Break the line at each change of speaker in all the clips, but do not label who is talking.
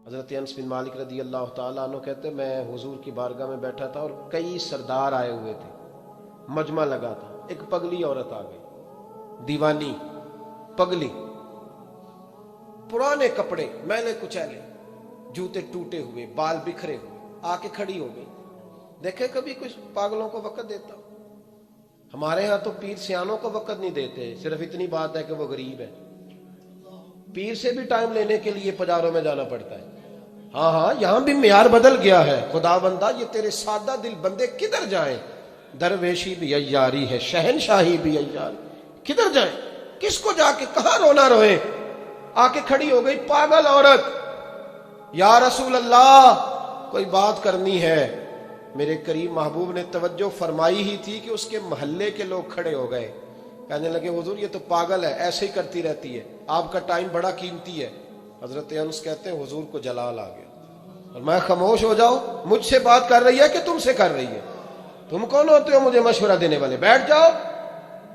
حضرت انس بن مالک رضی اللہ تعالیٰ عنہ کہتے میں حضور کی بارگاہ میں بیٹھا تھا اور کئی سردار آئے ہوئے تھے، مجمع لگا تھا، ایک پگلی عورت آ گئی، دیوانی پگلی، پرانے کپڑے میلے کچیلے، جوتے ٹوٹے ہوئے، بال بکھرے ہوئے، آ کے کھڑی ہو گئی۔ دیکھے کبھی کچھ پاگلوں کو وقت دیتا؟ ہمارے ہاں تو پیر سیانوں کو وقت نہیں دیتے، صرف اتنی بات ہے کہ وہ غریب ہے۔ پیر سے بھی ٹائم لینے کے لیے پجاروں میں جانا پڑتا ہے۔ ہاں یہاں بھی معیار بدل گیا ہے۔ خدا بندہ یہ تیرے سادہ دل بندے کدھر جائیں؟ درویشی بھی عیاری ہے، شہنشاہی بھی عیاری، کدھر جائیں؟ کس کو جا کے کہاں رونا روئے؟ آ کے کھڑی ہو گئی پاگل عورت، یا رسول اللہ کوئی بات کرنی ہے۔ میرے کریم محبوب نے توجہ فرمائی ہی تھی کہ اس کے محلے کے لوگ کھڑے ہو گئے، کہنے لگے حضور یہ تو پاگل ہے، ایسے ہی کرتی رہتی ہے، آپ کا ٹائم بڑا قیمتی ہے۔ حضرت انس کہتے ہیں حضور کو جلال آ گیا اور میں خاموش ہو جاؤ، مجھ سے بات کر رہی ہے کہ تم سے کر رہی ہے؟ تم کون ہوتے ہو مجھے مشورہ دینے والے؟ بیٹھ جاؤ۔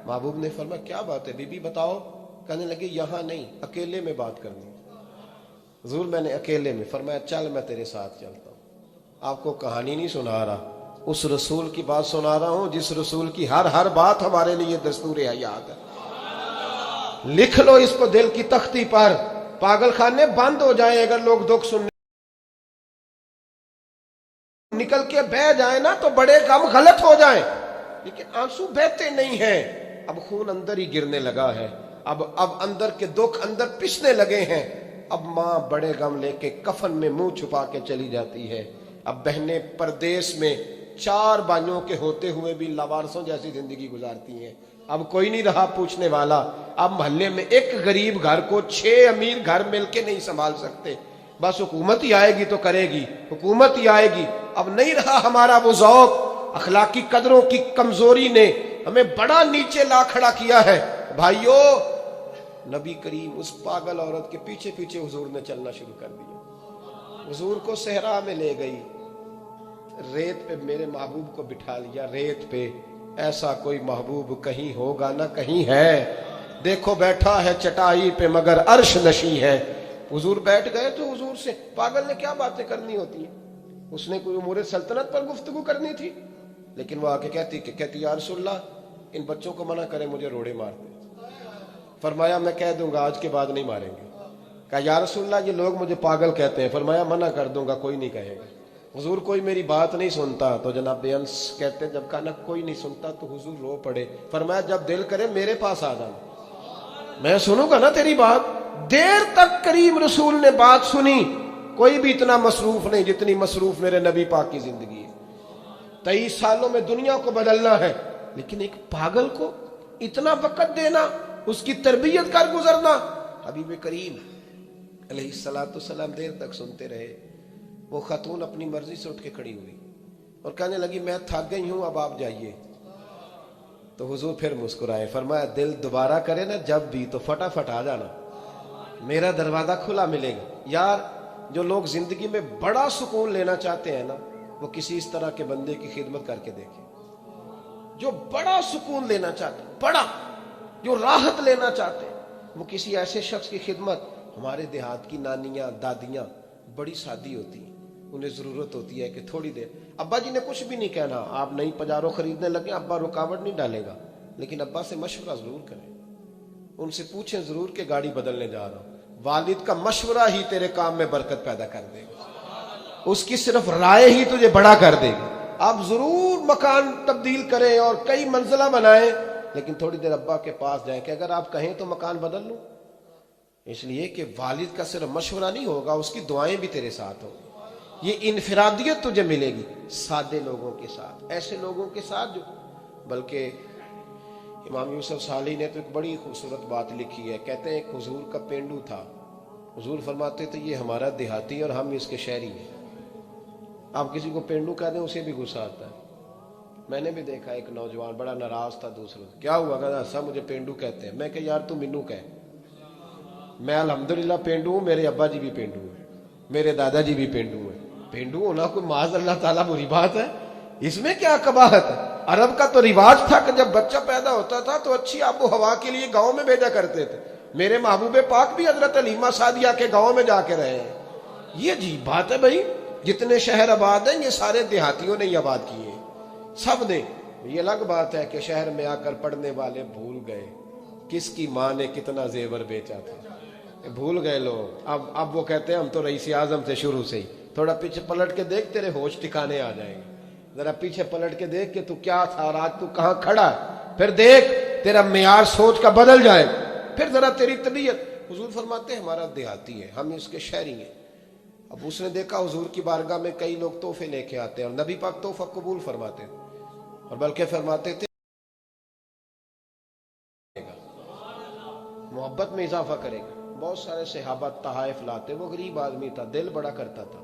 محبوب نے فرمایا کیا بات ہے بی بی بتاؤ؟ کہنے لگے یہاں نہیں، اکیلے میں بات کرنی ہے۔ حضور میں نے اکیلے میں، فرمایا چل میں تیرے ساتھ چلتا ہوں۔ آپ کو کہانی نہیں سنا رہا، اس رسول کی بات سنا رہا ہوں جس رسول کی ہر بات ہمارے لیے دستور حیات ہے۔ لکھ لو اس کو دل کی تختی پر، پاگل خانے بند ہو جائیں اگر لوگ دکھ سننے نکل کے بہ جائیں نا تو بڑے غم غلط ہو جائیں، لیکن آنسو بہتے نہیں ہیں۔ اب خون اندر ہی گرنے لگا ہے، اب اندر کے دکھ اندر پسنے لگے ہیں۔ اب ماں بڑے غم لے کے کفن میں منہ چھپا کے چلی جاتی ہے۔ اب بہنیں پردیس میں 4 بھائیوں کے ہوتے ہوئے بھی لاوارثوں جیسی زندگی گزارتی ہیں۔ اب کوئی نہیں رہا پوچھنے والا۔ اب محلے میں ایک غریب گھر کو 6 امیر گھر مل کے نہیں سنبھال سکتے، بس حکومت ہی آئے گی تو کرے گی، حکومت ہی آئے گی۔ اب نہیں رہا ہمارا وہ ذوق، اخلاقی قدروں کی کمزوری نے ہمیں بڑا نیچے لا کھڑا کیا ہے۔ بھائیو، نبی کریم اس پاگل عورت کے پیچھے پیچھے حضور نے چلنا شروع کر دیا۔ حضور کو صحرا میں لے گئی، ریت پہ میرے محبوب کو بٹھا لیا، ریت پہ۔ ایسا کوئی محبوب کہیں ہوگا نہ کہیں ہے، دیکھو بیٹھا ہے چٹائی پہ مگر عرش نشیں ہے۔ حضور بیٹھ گئے تو حضور سے پاگل نے کیا باتیں کرنی ہوتی ہیں؟ اس نے کوئی امور سلطنت پر گفتگو کرنی تھی، لیکن وہ آ کے کہتی یا رسول اللہ ان بچوں کو منع کریں مجھے روڑے مارتے۔ فرمایا میں کہہ دوں گا آج کے بعد نہیں ماریں گے۔ کہا یا رسول اللہ یہ لوگ مجھے پاگل کہتے ہیں۔ فرمایا منع کر دوں گا، کوئی نہیں کہے گا۔ حضور کوئی میری بات نہیں سنتا تو جناب انس کہتے جب کہا نا کوئی نہیں سنتا تو حضور رو پڑے۔ فرمایا جب دل کرے میرے پاس آ جانا، میں سنوں گا نا تیری بات۔ دیر تک کریم رسول نے بات سنی۔ کوئی بھی اتنا مصروف نہیں جتنی مصروف میرے نبی پاک کی زندگی ہے۔ 23 سالوں میں دنیا کو بدلنا ہے، لیکن ایک پاگل کو اتنا وقت دینا، اس کی تربیت کر گزرنا۔ حبیب کریم علیہ السلام دیر تک سنتے رہے۔ وہ خاتون اپنی مرضی سے اٹھ کے کھڑی ہوئی اور کہنے لگی میں تھک گئی ہوں، اب آپ جائیے۔ تو حضور پھر مسکرائے، فرمایا دل دوبارہ کرے نا جب بھی تو فٹافٹ آ جانا، میرا دروازہ کھلا ملے گا۔ یار جو لوگ زندگی میں بڑا سکون لینا چاہتے ہیں نا، وہ کسی اس طرح کے بندے کی خدمت کر کے دیکھیں۔ جو بڑا سکون لینا چاہتے ہیں، بڑا جو راحت لینا چاہتے ہیں، وہ کسی ایسے شخص کی خدمت۔ ہمارے دیہات کی نانیاں دادیاں بڑی سادی ہوتی ہیں، انہیں ضرورت ہوتی ہے کہ تھوڑی دیر، ابا جی نے کچھ بھی نہیں کہنا، آپ نئی پجارو خریدنے لگے ابا رکاوٹ نہیں ڈالے گا، لیکن ابا سے مشورہ ضرور کریں، ان سے پوچھیں ضرور کہ گاڑی بدلنے جا رہا ہوں۔ والد کا مشورہ ہی تیرے کام میں برکت پیدا کر دے گا، اس کی صرف رائے ہی تجھے بڑا کر دے گی۔ آپ ضرور مکان تبدیل کریں اور کئی منزلہ بنائیں، لیکن تھوڑی دیر ابا کے پاس جائیں کہ اگر آپ کہیں تو مکان بدل لوں، اس لیے کہ والد کا صرف مشورہ نہیں ہوگا، اس کی دعائیں بھی تیرے ساتھ ہوں۔ یہ انفرادیت تجھے ملے گی سادے لوگوں کے ساتھ، ایسے لوگوں کے ساتھ جو، بلکہ امام یوسف صالح نے تو ایک بڑی خوبصورت بات لکھی ہے، کہتے ہیں ایک حضور کا پینڈو تھا، حضور فرماتے تھے یہ ہمارا دیہاتی اور ہم اس کے شہری ہیں۔ آپ کسی کو پینڈو کہہ دیں اسے بھی غصہ آتا ہے۔ میں نے بھی دیکھا ایک نوجوان بڑا ناراض تھا دوسروں سے، کیا ہوا؟ کہا سب مجھے پینڈو کہتے ہیں۔ میں کہ یار تو مینو کہہ، میں الحمدللہ پینڈو ہوں، میرے ابا جی بھی پینڈو ہیں، میرے دادا جی بھی پینڈو ہیں۔ پینڈو ہونا کوئی معاذ اللہ تعالیٰ بری بات ہے؟ اس میں کیا قباحت ہے؟ عرب کا تو رواج تھا کہ جب بچہ پیدا ہوتا تھا تو اچھی آب و ہوا کے لیے گاؤں میں بھیجا کرتے تھے۔ میرے محبوب پاک بھی حضرت حلیمہ سعدیہ کے گاؤں میں جا کے رہے ہیں، یہ عجیب بات ہے بھائی، جتنے شہر آباد ہیں یہ سارے دیہاتیوں نے ہی آباد کیے، سب نے۔ یہ الگ بات ہے کہ شہر میں آ کر پڑھنے والے بھول گئے کس کی ماں نے کتنا زیور بیچا تھا، بھول گئے لوگ۔ اب وہ کہتے ہیں ہم تو رئیس اعظم سے شروع سے ہی۔ تھوڑا پیچھے پلٹ کے دیکھ، تیرے ہوش ٹھکانے آ جائیں گے۔ ذرا پیچھے پلٹ کے دیکھ کہ تو کیا تھا اور آج تو کہاں کھڑا ہے، پھر دیکھ تیرا معیار سوچ کا بدل جائے، پھر ذرا تیری طبیعت۔ حضور فرماتے ہیں ہمارا دیہاتی ہے، ہم اس کے شہری ہیں۔ اب اس نے دیکھا حضور کی بارگاہ میں کئی لوگ تحفے لے کے آتے ہیں، اور نبی پاک تحفہ قبول فرماتے ہیں، اور بلکہ فرماتے تھے محبت میں اضافہ کرے گا۔ بہت سارے صحابہ تحائف لاتے، وہ غریب آدمی تھا، دل بڑا کرتا تھا،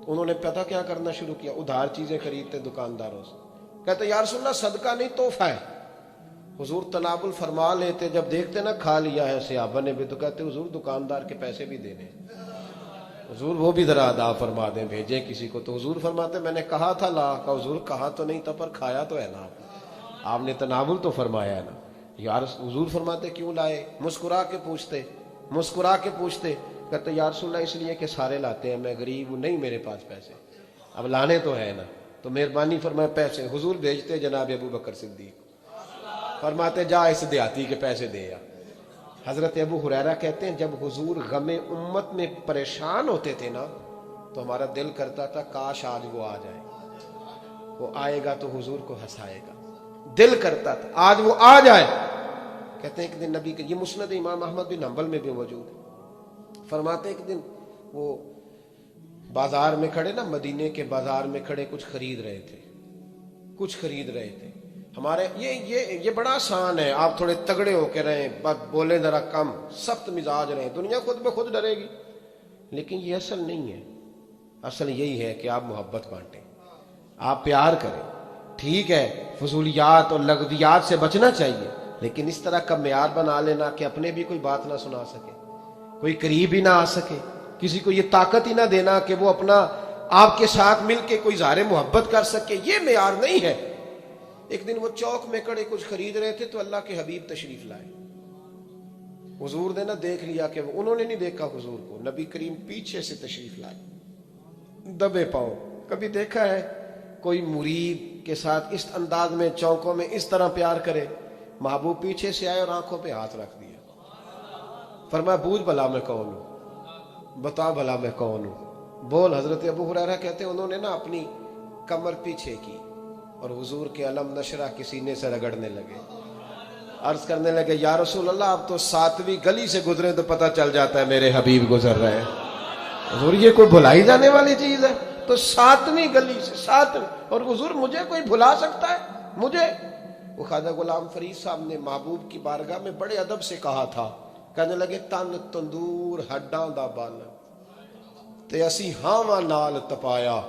انہوں نے پتہ کیا کرنا شروع کیا، ادھار چیزیں خریدتے دکانداروں سے، کہتے یا رسول اللہ صدقہ نہیں تحفہ ہے۔ حضور تناول فرما لیتے، جب دیکھتے نا کھا لیا ہے صحابہ نے بھی، تو کہتے حضور دکاندار کے پیسے بھی دینے، حضور وہ بھی ذرا ادا فرما دیں، بھیجیں کسی کو۔ تو حضور فرماتے میں نے کہا تھا لا کا، حضور کہا تو نہیں تھا پر کھایا تو ہے نا، آپ نے تناول تو فرمایا ہے نا یار۔ حضور فرماتے کیوں لائے، مسکرا کے پوچھتے، مسکرا کے پوچھتے، کہتے یا رسول اللہ اس لیے کہ سارے لاتے ہیں، میں غریب ہوں، نہیں میرے پاس پیسے، اب لانے تو ہے نا، تو مہربانی فرمائے پیسے۔ حضور بھیجتے جناب ابو بکر صدیق، فرماتے جا اس دیہاتی کے پیسے دے یا۔ حضرت ابو ہریرہ کہتے ہیں جب حضور غم امت میں پریشان ہوتے تھے نا تو ہمارا دل کرتا تھا کاش آج وہ آ جائے، وہ آئے گا تو حضور کو ہنسائے گا، دل کرتا تھا آج وہ آ جائے۔ کہتے ہیں ایک دن نبی کے، یہ مسند امام احمد بن حنبل میں بھی موجود ہے، فرماتے ایک دن وہ بازار میں کھڑے نا، مدینے کے بازار میں کھڑے کچھ خرید رہے تھے، کچھ خرید رہے تھے۔ ہمارے یہ بڑا آسان ہے، آپ تھوڑے تگڑے ہو کے رہیں، بولیں ذرا کم، سخت مزاج رہیں، دنیا خود بخود ڈرے گی، لیکن یہ اصل نہیں ہے۔ اصل یہی ہے کہ آپ محبت بانٹیں، آپ پیار کریں۔ ٹھیک ہے فضولیات اور لغویات سے بچنا چاہیے، لیکن اس طرح کا معیار بنا لینا کہ اپنے بھی کوئی بات نہ سنا سکے، کوئی قریب ہی نہ آ سکے، کسی کو یہ طاقت ہی نہ دینا کہ وہ اپنا آپ کے ساتھ مل کے کوئی اظہار محبت کر سکے، یہ معیار نہیں ہے۔ ایک دن وہ چوک میں کھڑے کچھ خرید رہے تھے تو اللہ کے حبیب تشریف لائے، حضور نے نہ دیکھ لیا کہ انہوں نے نہیں دیکھا حضور کو، نبی کریم پیچھے سے تشریف لائے دبے پاؤں۔ کبھی دیکھا ہے کوئی مرید کے ساتھ اس انداز میں چوکوں میں اس طرح پیار کرے؟ محبوب پیچھے سے آئے اور آنکھوں پہ ہاتھ رکھ دیا، فرمایا بوجھ بھلا میں کون ہوں، بتا بھلا میں کون ہوں، بول۔ حضرت ابو ہریرہ کہتے ہیں انہوں نے نا اپنی کمر پیچھے کی اور حضور کے علم نشرہ کے سینے سے رگڑنے لگے، عرض کرنے لگے یا رسول اللہ آپ تو 7ویں گلی سے گزرے تو پتہ چل جاتا ہے میرے حبیب گزر رہے ہیں۔ حضور یہ کوئی بھلائی جانے والی چیز ہے؟ تو 7ویں گلی سے، 7ویں، اور حضور مجھے کوئی بھلا سکتا ہے؟ مجھے؟ وہ خواجہ غلام فرید صاحب نے محبوب کی بارگاہ میں بڑے ادب سے کہا تھا، کہنے لگے تن تندور ہڈاں دا بن تے اسی ہاواں نال تپایا،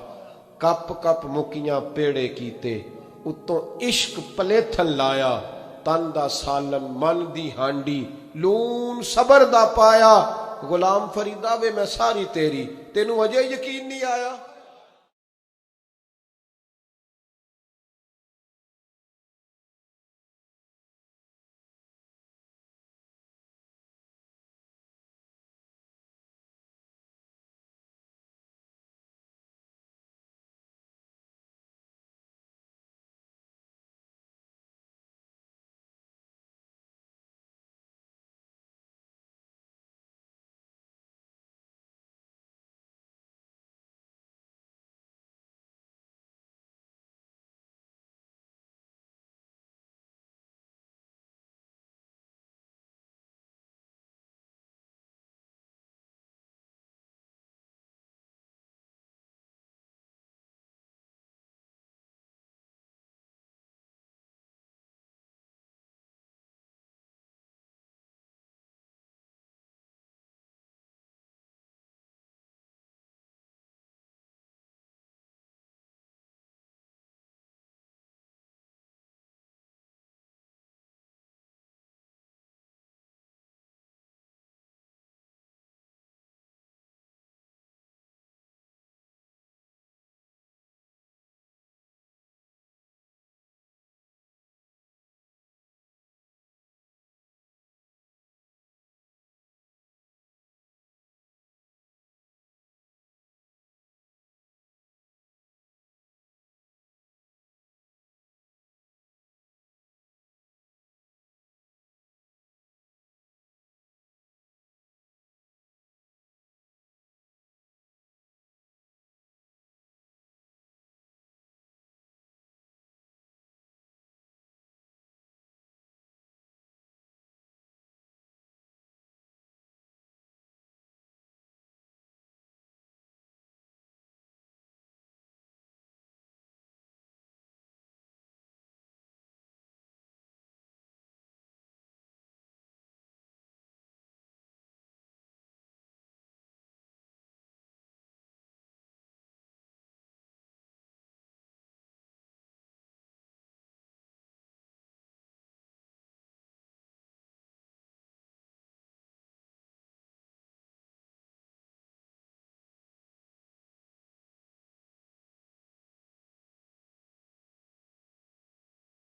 کپ کپ مکیاں پیڑے کیتے اتوں عشق پلیتھن لایا، تن دا سالن من دی ہانڈی لون صبر دا پایا، غلام فریدا وے میں ساری تیری، تینوں اجے یقین نہیں آیا؟